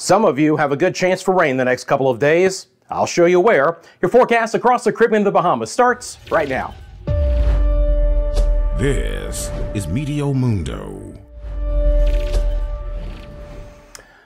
Some of you have a good chance for rain the next couple of days. I'll show you where. Your forecast across the Caribbean and the Bahamas starts right now. This is Meteo Mundo.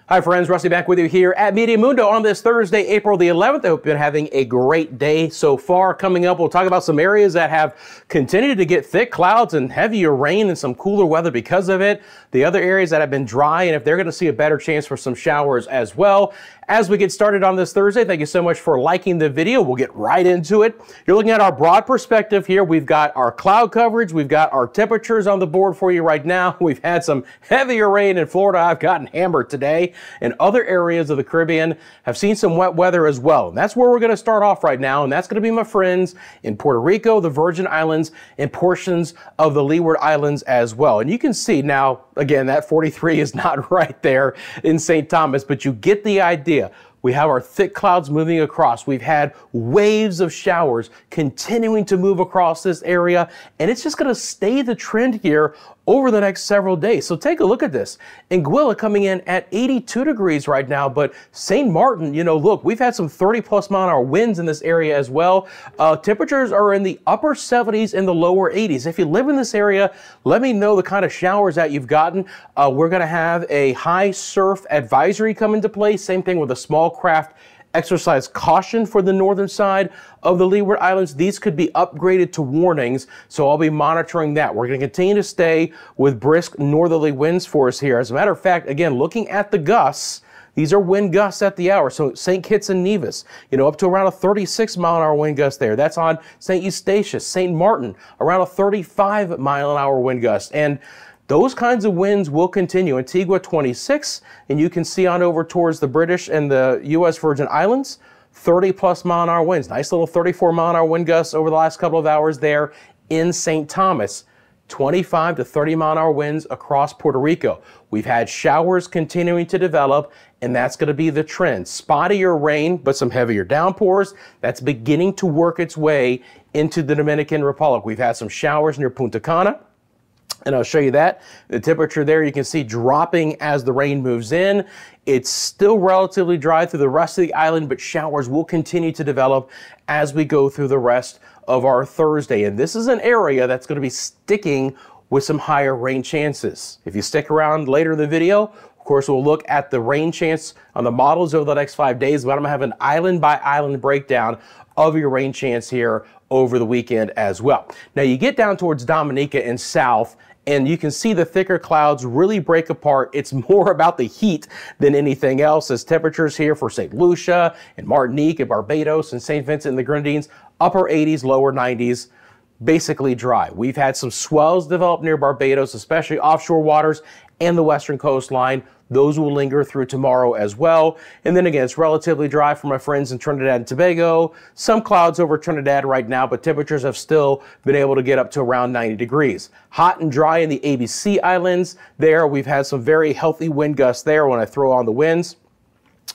Hi friends, Rusty back with you here at Meteo Mundo on this Thursday, April the 11th. I hope you've been having a great day so far. Coming up, we'll talk about some areas that have continued to get thick clouds and heavier rain and some cooler weather because of it. The other areas that have been dry and if they're going to see a better chance for some showers as well. As we get started on this Thursday, thank you so much for liking the video. We'll get right into it. You're looking at our broad perspective here. We've got our cloud coverage. We've got our temperatures on the board for you right now. We've had some heavier rain in Florida. I've gotten hammered today. And other areas of the Caribbean have seen some wet weather as well. And that's where we're going to start off right now. And that's going to be my friends in Puerto Rico, the Virgin Islands, and portions of the Leeward Islands as well. And you can see now, again, that 43 is not right there in St. Thomas, but you get the idea. We have our thick clouds moving across. We've had waves of showers continuing to move across this area, and it's just going to stay the trend here over the next several days. So take a look at this. Anguilla coming in at 82 degrees right now, but St. Martin, look, we've had some 30-plus-mile-an-hour winds in this area as well. Temperatures are in the upper 70s and the lower 80s. If you live in this area, let me know the kind of showers that you've gotten. We're going to have a high surf advisory come into play. Same thing with a small craft exercise caution for the northern side of the Leeward Islands. These could be upgraded to warnings, so I'll be monitoring that. We're going to continue to stay with brisk northerly winds for us here. As a matter of fact, again, looking at the gusts, these are wind gusts at the hour. So St. Kitts and Nevis, up to around a 36-mile-an-hour wind gust there. That's on St. Eustatius, St. Martin, around a 35-mile-an-hour wind gust. And those kinds of winds will continue. Antigua 26, and you can see on over towards the British and the U.S. Virgin Islands, 30-plus-mile-an-hour winds. Nice little 34-mile-an-hour wind gusts over the last couple of hours there in St. Thomas. 25 to 30-mile-an-hour winds across Puerto Rico. We've had showers continuing to develop, and that's going to be the trend. Spottier rain, but some heavier downpours. That's beginning to work its way into the Dominican Republic. We've had some showers near Punta Cana, and I'll show you that. The temperature there you can see dropping as the rain moves in. It's still relatively dry through the rest of the island, but showers will continue to develop as we go through the rest of our Thursday. And this is an area that's going to be sticking with some higher rain chances. If you stick around later in the video, of course, we'll look at the rain chance on the models over the next 5 days, but I'm going to have an island by island breakdown of your rain chance here over the weekend as well. Now you get down towards Dominica and south, and you can see the thicker clouds really break apart. It's more about the heat than anything else, as temperatures here for St. Lucia and Martinique and Barbados and St. Vincent and the Grenadines, upper 80s, lower 90s, basically dry. We've had some swells develop near Barbados, especially offshore waters and the western coastline. Those will linger through tomorrow as well. And then again, it's relatively dry for my friends in Trinidad and Tobago. Some clouds over Trinidad right now, but temperatures have still been able to get up to around 90 degrees. Hot and dry in the ABC Islands. There, we've had some very healthy wind gusts there when I throw on the winds.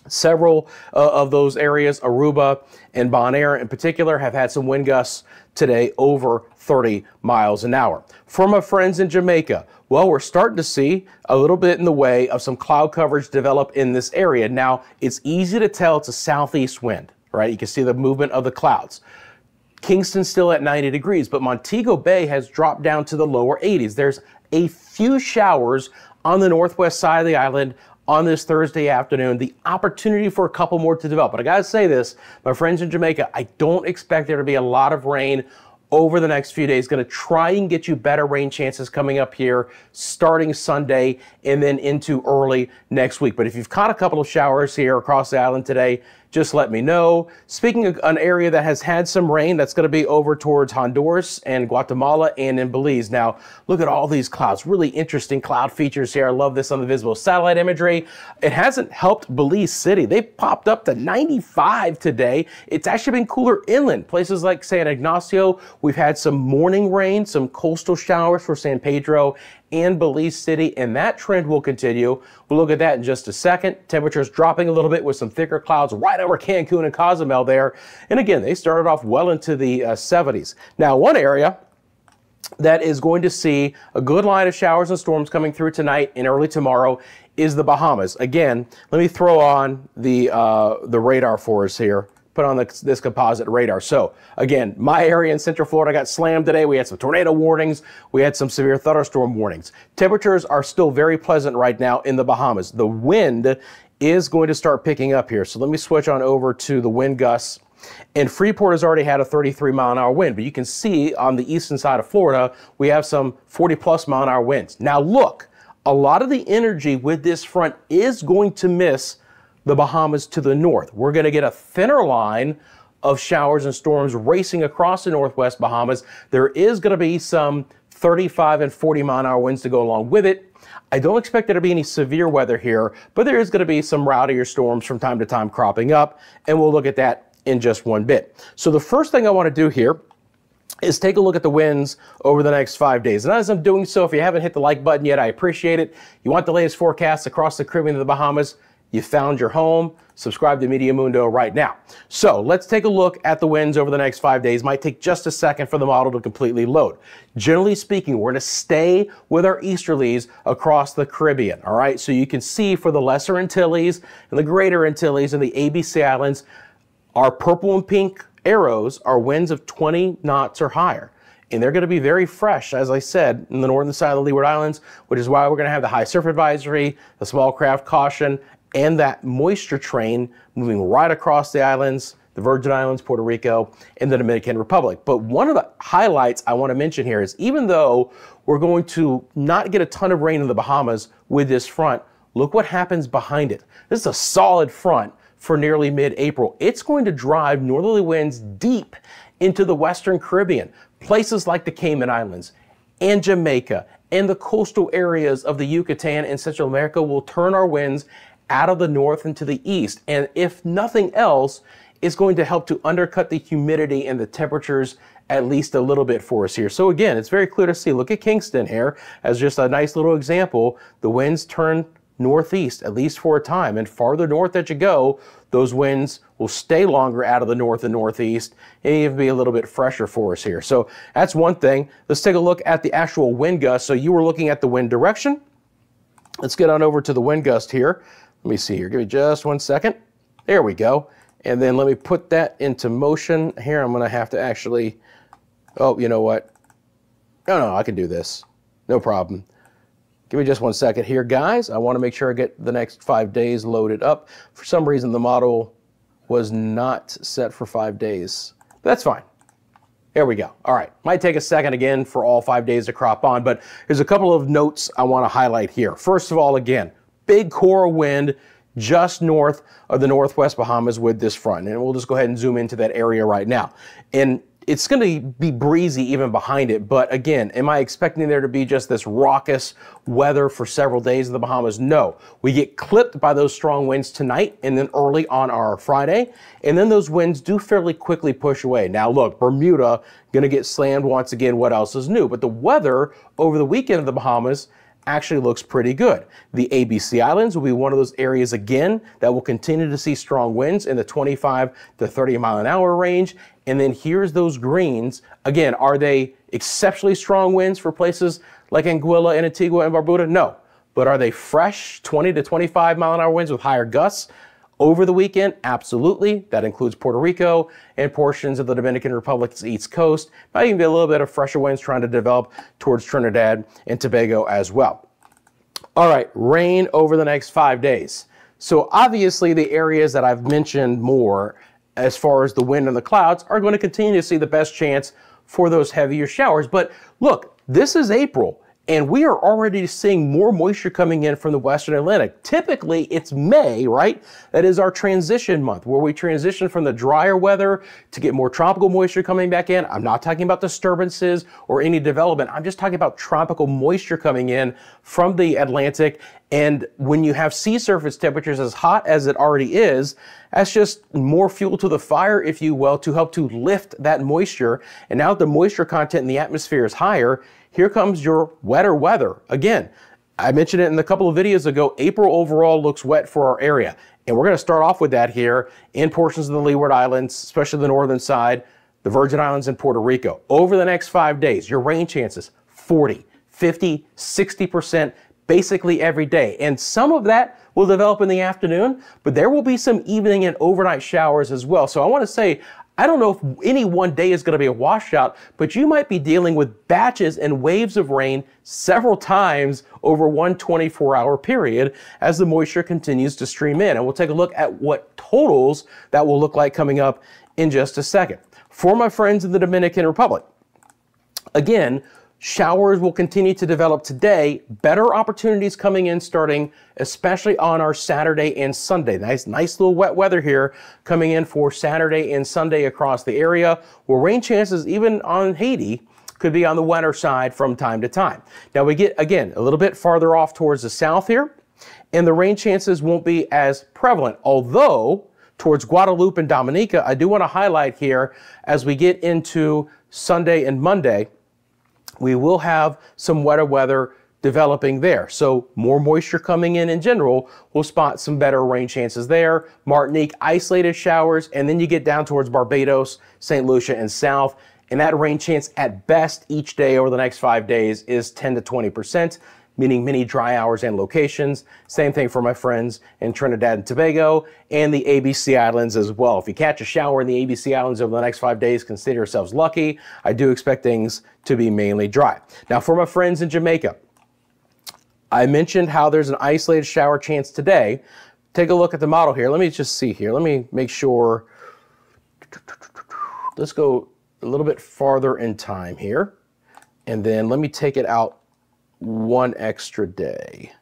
Several of those areas, Aruba and Bonaire in particular, have had some wind gusts today over 30 miles an hour. For my friends in Jamaica, well, we're starting to see a little bit in the way of some cloud coverage develop in this area. Now, it's easy to tell it's a southeast wind, right? You can see the movement of the clouds. Kingston's still at 90 degrees, but Montego Bay has dropped down to the lower 80s. There's a few showers on the northwest side of the island on this Thursday afternoon, the opportunity for a couple more to develop. But I gotta say this, my friends in Jamaica, I don't expect there to be a lot of rain over the next few days. Going to try and get you better rain chances coming up here starting Sunday and then into early next week. But if you've caught a couple of showers here across the island today, just let me know. Speaking of an area that has had some rain, that's going to be over towards Honduras and Guatemala and in Belize. Now, look at all these clouds. Really interesting cloud features here. I love this on the visible satellite imagery. It hasn't helped Belize City. They popped up to 95 today. It's actually been cooler inland. Places like San Ignacio, we've had some morning rain, some coastal showers for San Pedro and Belize City, and that trend will continue. We'll look at that in just a second. Temperatures dropping a little bit with some thicker clouds right over Cancun and Cozumel there. And again, they started off well into the 70s. Now, one area that is going to see a good line of showers and storms coming through tonight and early tomorrow is the Bahamas. Again, let me throw on the radar for us here. Put on this composite radar. So again, my area in Central Florida got slammed today. We had some tornado warnings. We had some severe thunderstorm warnings. Temperatures are still very pleasant right now in the Bahamas. The wind is going to start picking up here. So let me switch on over to the wind gusts. And Freeport has already had a 33-mile-an-hour wind, but you can see on the eastern side of Florida, we have some 40-plus-mile-an-hour winds. Now look, a lot of the energy with this front is going to miss the Bahamas to the north. We're going to get a thinner line of showers and storms racing across the northwest Bahamas. There is going to be some 35 and 40-mile-an-hour winds to go along with it. I don't expect there to be any severe weather here, but there is going to be some rowdier storms from time to time cropping up, and we'll look at that in just one bit. So the first thing I want to do here is take a look at the winds over the next 5 days. And as I'm doing so, if you haven't hit the like button yet, I appreciate it. You want the latest forecasts across the Caribbean and the Bahamas, you found your home. Subscribe to Meteo Mundo right now. So let's take a look at the winds over the next 5 days. Might take just a second for the model to completely load. Generally speaking, we're going to stay with our easterlies across the Caribbean. All right, so you can see for the Lesser Antilles and the Greater Antilles and the ABC Islands, our purple and pink arrows are winds of 20 knots or higher. And they're going to be very fresh, as I said, in the northern side of the Leeward Islands, which is why we're going to have the high surf advisory, the small craft caution, and that moisture train moving right across the islands, the Virgin Islands, Puerto Rico, and the Dominican Republic. But one of the highlights I want to mention here is even though we're going to not get a ton of rain in the Bahamas with this front, look what happens behind it. This is a solid front for nearly mid-April. It's going to drive northerly winds deep into the Western Caribbean. Places like the Cayman Islands and Jamaica and the coastal areas of the Yucatan and Central America will turn our winds out of the north and to the east. And if nothing else, it's going to help to undercut the humidity and the temperatures at least a little bit for us here. So again, it's very clear to see. Look at Kingston here as just a nice little example. The winds turn northeast, at least for a time. And farther north that you go, those winds will stay longer out of the north and northeast and even be a little bit fresher for us here. So that's one thing. Let's take a look at the actual wind gust. So you were looking at the wind direction. Let's get on over to the wind gust here. Let me see here. Give me just 1 second. There we go. And then let me put that into motion. Here I'm going to have to actually, oh, you know what? No, I can do this. No problem. Give me just 1 second here, guys. I want to make sure I get the next 5 days loaded up. For some reason, the model was not set for 5 days. But that's fine. There we go. All right. Might take a second again for all 5 days to crop on, but there's a couple of notes I want to highlight here. First of all, again, big core wind just north of the northwest Bahamas with this front. And we'll just go ahead and zoom into that area right now. And it's going to be breezy even behind it. But again, am I expecting there to be just this raucous weather for several days in the Bahamas? No. We get clipped by those strong winds tonight and then early on our Friday. And then those winds do fairly quickly push away. Now look, Bermuda going to get slammed once again. What else is new? But the weather over the weekend in the Bahamas actually looks pretty good. The ABC Islands will be one of those areas again that will continue to see strong winds in the 25 to 30 mile an hour range. And then here's those greens. Again, are they exceptionally strong winds for places like Anguilla and Antigua and Barbuda? No. But are they fresh 20 to 25 mile an hour winds with higher gusts over the weekend? Absolutely. That includes Puerto Rico and portions of the Dominican Republic's east coast. Might even be a little bit of fresher winds trying to develop towards Trinidad and Tobago as well. All right, rain over the next 5 days. So obviously the areas that I've mentioned more as far as the wind and the clouds are going to continue to see the best chance for those heavier showers. But look, this is April. And we are already seeing more moisture coming in from the Western Atlantic. Typically, it's May, right? That is our transition month, where we transition from the drier weather to get more tropical moisture coming back in. I'm not talking about disturbances or any development. I'm just talking about tropical moisture coming in from the Atlantic. And when you have sea surface temperatures as hot as it already is, that's just more fuel to the fire, if you will, to help to lift that moisture. And now that the moisture content in the atmosphere is higher, here comes your wetter weather. Again, I mentioned it in a couple of videos ago, April overall looks wet for our area. And we're going to start off with that here in portions of the Leeward Islands, especially the northern side, the Virgin Islands and Puerto Rico. Over the next 5 days, your rain chances, 40, 50, 60%, basically every day. And some of that will develop in the afternoon, but there will be some evening and overnight showers as well. So I want to say, I don't know if any one day is going to be a washout, but you might be dealing with batches and waves of rain several times over one 24-hour period as the moisture continues to stream in. And we'll take a look at what totals that will look like coming up in just a second. For my friends in the Dominican Republic, again, showers will continue to develop today. Better opportunities coming in starting especially on our Saturday and Sunday. Nice little wet weather here coming in for Saturday and Sunday across the area, where rain chances even on Haiti could be on the wetter side from time to time. Now we get, again, a little bit farther off towards the south here, and the rain chances won't be as prevalent, although towards Guadeloupe and Dominica, I do want to highlight here as we get into Sunday and Monday, we will have some wetter weather developing there. So more moisture coming in general, we'll spot some better rain chances there. Martinique, isolated showers, and then you get down towards Barbados, St. Lucia, and south. And that rain chance at best each day over the next 5 days is 10 to 20%, meaning many dry hours and locations. Same thing for my friends in Trinidad and Tobago and the ABC Islands as well. If you catch a shower in the ABC Islands over the next 5 days, consider yourselves lucky. I do expect things to be mainly dry. Now for my friends in Jamaica, I mentioned how there's an isolated shower chance today. Take a look at the model here. Let me just see here. Let me make sure. Let's go a little bit farther in time here. And then let me take it out one extra day.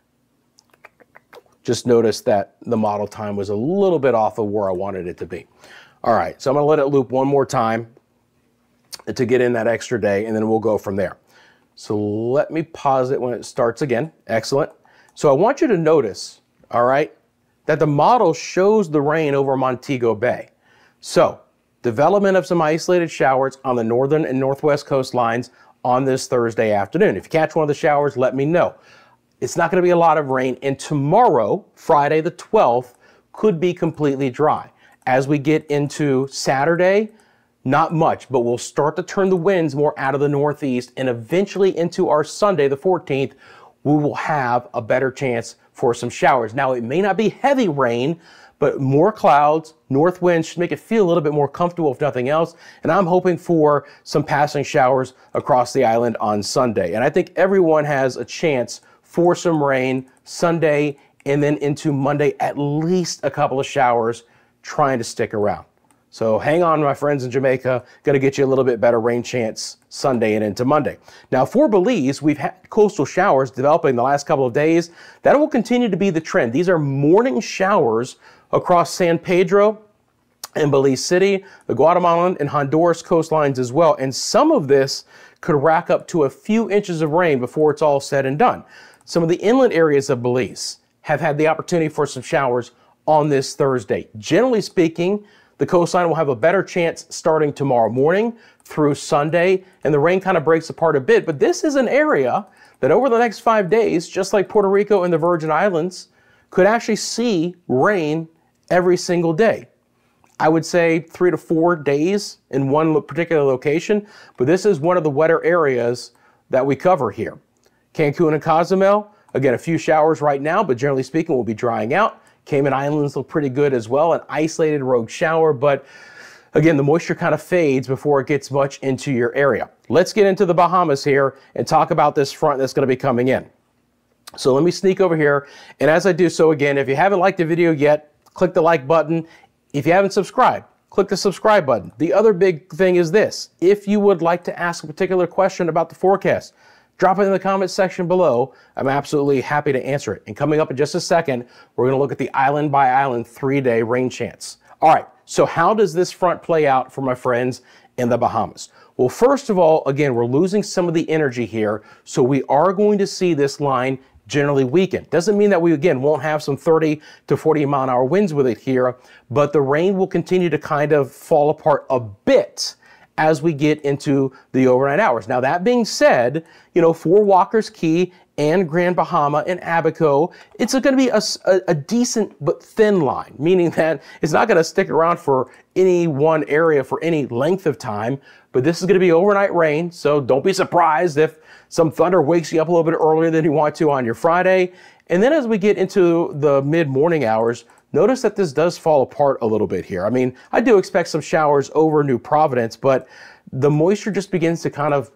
Just notice that the model time was a little bit off of where I wanted it to be. All right, so I'm gonna let it loop one more time to get in that extra day, and then we'll go from there. So let me pause it when it starts again. Excellent. So I want you to notice, all right, that the model shows the rain over Montego Bay. So development of some isolated showers on the northern and northwest coastlines on this Thursday afternoon. If you catch one of the showers, let me know. It's not going to be a lot of rain, and tomorrow, Friday the 12th, could be completely dry. As we get into Saturday, not much, but we'll start to turn the winds more out of the northeast, and eventually into our Sunday the 14th, we will have a better chance for some showers. Now, it may not be heavy rain, but more clouds, north winds should make it feel a little bit more comfortable if nothing else. And I'm hoping for some passing showers across the island on Sunday. And I think everyone has a chance for some rain Sunday and then into Monday, at least a couple of showers trying to stick around. So hang on, my friends in Jamaica, gonna get you a little bit better rain chance Sunday and into Monday. Now for Belize, we've had coastal showers developing the last couple of days. That will continue to be the trend. These are morning showers across San Pedro and Belize City, the Guatemalan and Honduras coastlines as well. And some of this could rack up to a few inches of rain before it's all said and done. Some of the inland areas of Belize have had the opportunity for some showers on this Thursday. Generally speaking, the coastline will have a better chance starting tomorrow morning through Sunday, and the rain kind of breaks apart a bit. But this is an area that over the next 5 days, just like Puerto Rico and the Virgin Islands, could actually see rain every single day. I would say 3 to 4 days in one particular location, but this is one of the wetter areas that we cover here. Cancun and Cozumel, again, a few showers right now, but generally speaking, we'll be drying out. Cayman Islands look pretty good as well, an isolated rogue shower, but again, the moisture kind of fades before it gets much into your area. Let's get into the Bahamas here and talk about this front that's going to be coming in. So let me sneak over here, and as I do so, again, if you haven't liked the video yet, click the like button. If you haven't subscribed, click the subscribe button. The other big thing is this: if you would like to ask a particular question about the forecast, drop it in the comments section below. I'm absolutely happy to answer it. And coming up in just a second, we're going to look at the island by island 3-day rain chance. All right, so how does this front play out for my friends in the Bahamas? Well, first of all, again, we're losing some of the energy here, so we are going to see this line generally weaken. Doesn't mean that we, again, won't have some 30 to 40 mile an hour winds with it here, but the rain will continue to kind of fall apart a bit as we get into the overnight hours. Now, that being said, you know, for Walker's Key and Grand Bahama and Abaco, it's going to be a decent but thin line, meaning that it's not going to stick around for any one area for any length of time, but this is going to be overnight rain, so don't be surprised if some thunder wakes you up a little bit earlier than you want to on your Friday. And then as we get into the mid-morning hours, notice that this does fall apart a little bit here. I mean, I do expect some showers over New Providence, but the moisture just begins to kind of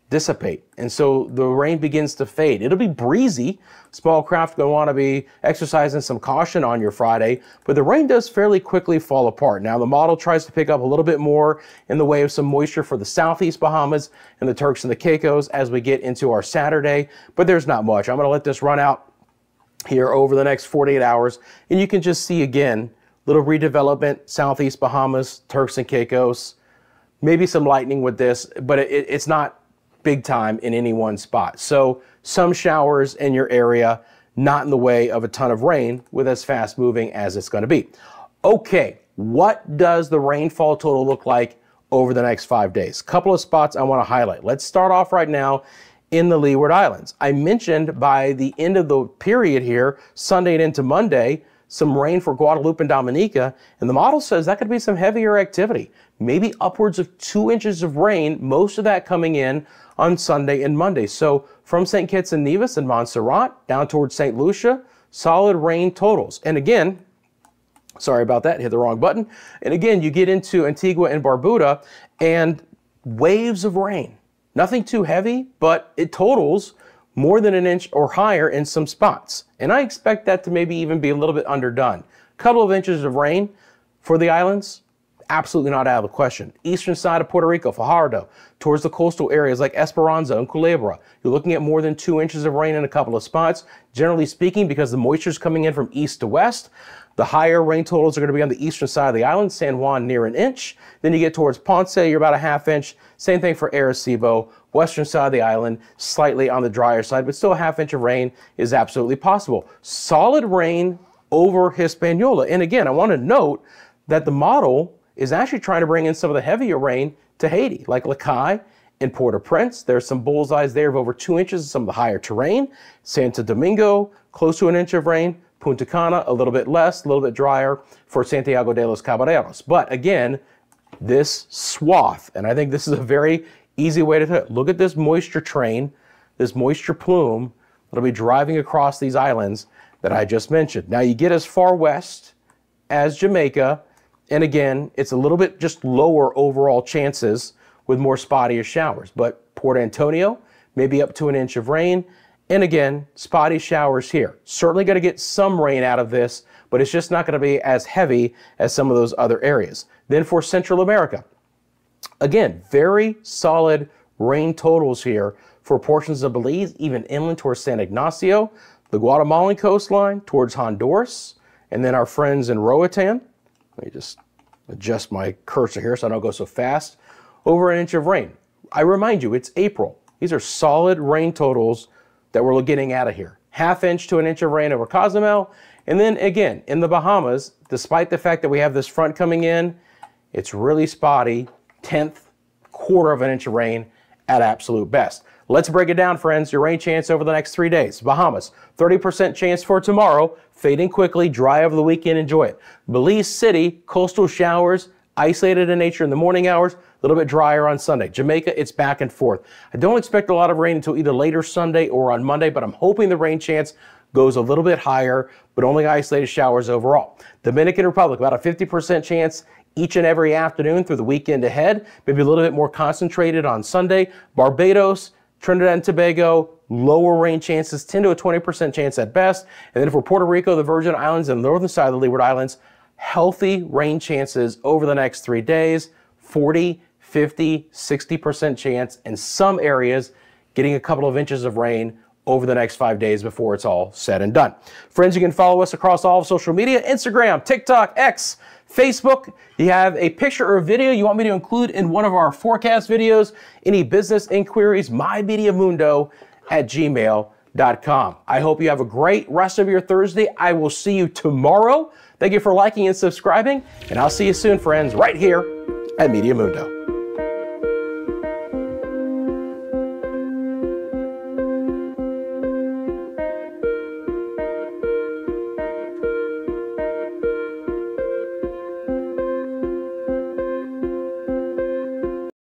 dissipate. And so the rain begins to fade. It'll be breezy. Small craft going to want to be exercising some caution on your Friday, but the rain does fairly quickly fall apart. Now the model tries to pick up a little bit more in the way of some moisture for the southeast Bahamas and the Turks and the Caicos as we get into our Saturday, but there's not much. I'm going to let this run out here over the next 48 hours, and you can just see again, little redevelopment, southeast Bahamas, Turks and Caicos, maybe some lightning with this, but it's not big time in any one spot. So some showers in your area, not in the way of a ton of rain with as fast moving as it's going to be. Okay, what does the rainfall total look like over the next 5 days? Couple of spots I want to highlight. Let's start off right now in the Leeward Islands. I mentioned by the end of the period here, Sunday and into Monday, some rain for Guadeloupe and Dominica, and the model says that could be some heavier activity, maybe upwards of 2 inches of rain, most of that coming in on Sunday and Monday. So from St. Kitts and Nevis and Montserrat down towards St. Lucia, solid rain totals. And again, sorry about that, hit the wrong button. And again, you get into Antigua and Barbuda and waves of rain. Nothing too heavy, but it totals more than an inch or higher in some spots. And I expect that to maybe even be a little bit underdone. A couple of inches of rain for the islands, absolutely not out of the question. Eastern side of Puerto Rico, Fajardo, towards the coastal areas like Esperanza and Culebra, you're looking at more than 2 inches of rain in a couple of spots. Generally speaking, because the moisture is coming in from east to west, the higher rain totals are going to be on the eastern side of the island, San Juan near an inch. Then you get towards Ponce, you're about a half inch. Same thing for Arecibo, western side of the island, slightly on the drier side, but still a half inch of rain is absolutely possible. Solid rain over Hispaniola. And again, I want to note that the model is actually trying to bring in some of the heavier rain to Haiti, like Lacaille and Port-au-Prince. There's some bullseyes there of over 2 inches of some of the higher terrain. Santo Domingo, close to an inch of rain. Punta Cana, a little bit less, a little bit drier for Santiago de los Caballeros. But again, this swath, and I think this is a very easy way to look at this moisture train, this moisture plume that'll be driving across these islands that I just mentioned. Now you get as far west as Jamaica, and again, it's a little bit just lower overall chances with more spottier showers. But Port Antonio, maybe up to an inch of rain. And again, spotty showers here. Certainly going to get some rain out of this, but it's just not going to be as heavy as some of those other areas. Then for Central America, again, very solid rain totals here for portions of Belize, even inland towards San Ignacio, the Guatemalan coastline towards Honduras, and then our friends in Roatan. Let me just adjust my cursor here so I don't go so fast. Over an inch of rain. I remind you, it's April. These are solid rain totals that we're getting out of here. Half inch to an inch of rain over Cozumel. And then again, in the Bahamas, despite the fact that we have this front coming in, it's really spotty, 1/10, quarter of an inch of rain at absolute best. Let's break it down, friends. Your rain chance over the next 3 days. Bahamas, 30% chance for tomorrow, fading quickly, dry over the weekend, enjoy it. Belize City, coastal showers, isolated in nature in the morning hours, a little bit drier on Sunday. Jamaica, it's back and forth. I don't expect a lot of rain until either later Sunday or on Monday, but I'm hoping the rain chance goes a little bit higher, but only isolated showers overall. Dominican Republic, about a 50% chance each and every afternoon through the weekend ahead, maybe a little bit more concentrated on Sunday. Barbados, Trinidad and Tobago, lower rain chances, 10 to a 20% chance at best. And then for Puerto Rico, the Virgin Islands, and the northern side of the Leeward Islands, healthy rain chances over the next 3 days, 40, 50, 60% chance in some areas, getting a couple of inches of rain over the next 5 days before it's all said and done. Friends, you can follow us across all of social media, Instagram, TikTok, X, Facebook. You have a picture or a video you want me to include in one of our forecast videos, any business inquiries, myMediaMundo@gmail.com. I hope you have a great rest of your Thursday. I will see you tomorrow. Thank you for liking and subscribing, and I'll see you soon, friends, right here at Media Mundo.